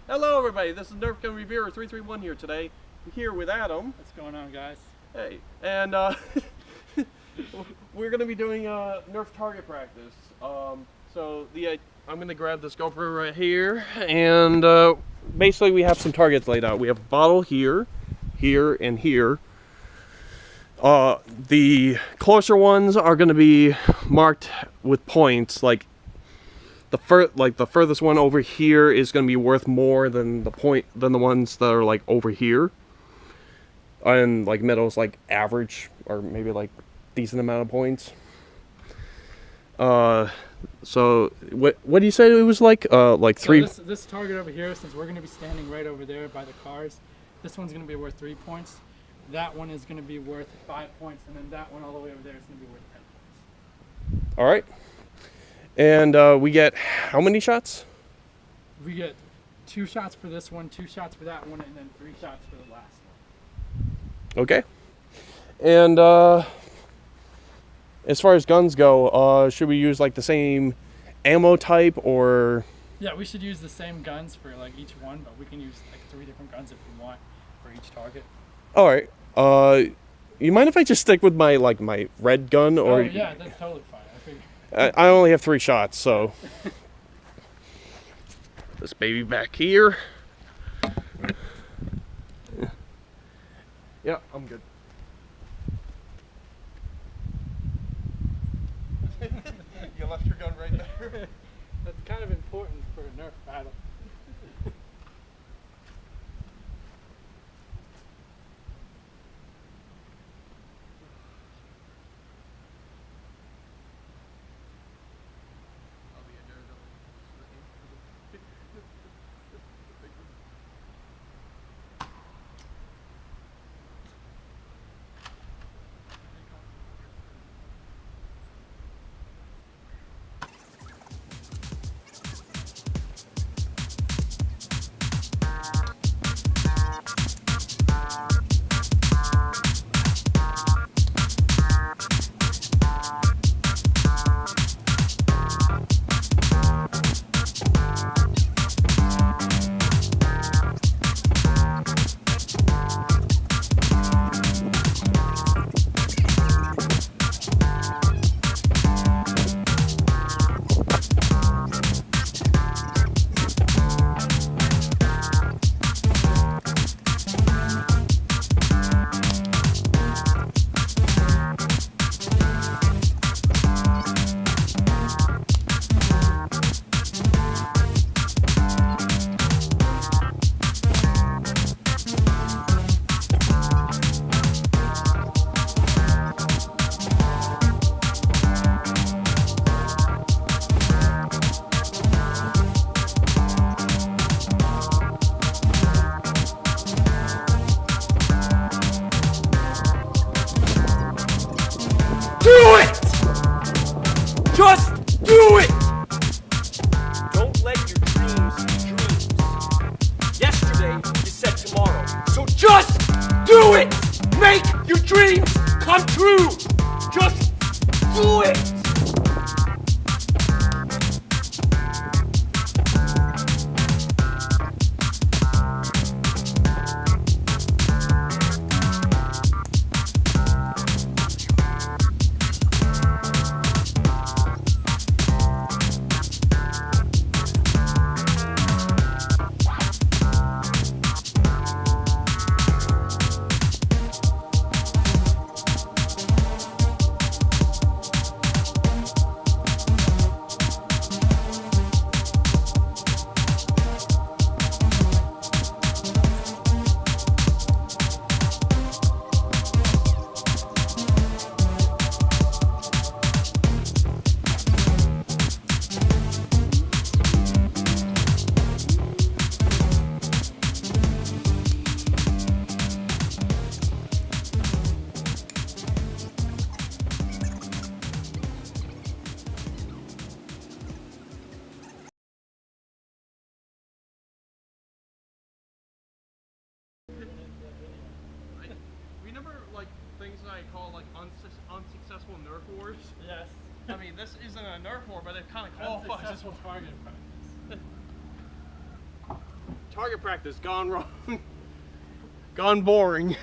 Hello everybody, this is Nerf Gun Reviewer 331 here today. We're here with Adam. What's going on, guys? Hey, and we're going to be doing Nerf target practice. I'm going to grab this GoPro right here, and basically we have some targets laid out. We have a bottle here, here, and here. The closer ones are going to be marked with points, like the furthest one over here is going to be worth more than the ones that are like over here, and like middle's like average or maybe like decent amount of points. So what do you say it was like? Three. So this target over here, since we're going to be standing right over there by the cars, this one's going to be worth 3 points. That one is going to be worth 5 points, and then that one all the way over there is going to be worth 10 points. All right. And we get how many shots? We get 2 shots for this one, 2 shots for that one, and then 3 shots for the last one. Okay. And as far as guns go, should we use like the same ammo type or? Yeah, we should use the same guns for like each one, but we can use like 3 different guns if we want for each target. All right. You mind if I just stick with my red gun or? Oh yeah, that's totally fine. I only have 3 shots, so this baby back here. Yeah, I'm good. You left your gun right there. That's kind of important for a Nerf battle. Just do it! Don't let your dreams be dreams. Yesterday, you said tomorrow. So just do it! Make your dreams come true! Just do it! Remember, like, things that I call, like, unsuccessful Nerf wars? Yes. I mean, this isn't a Nerf war, but it kind of qualifies as Unsuccessful target practice. Target practice gone wrong. Gone boring.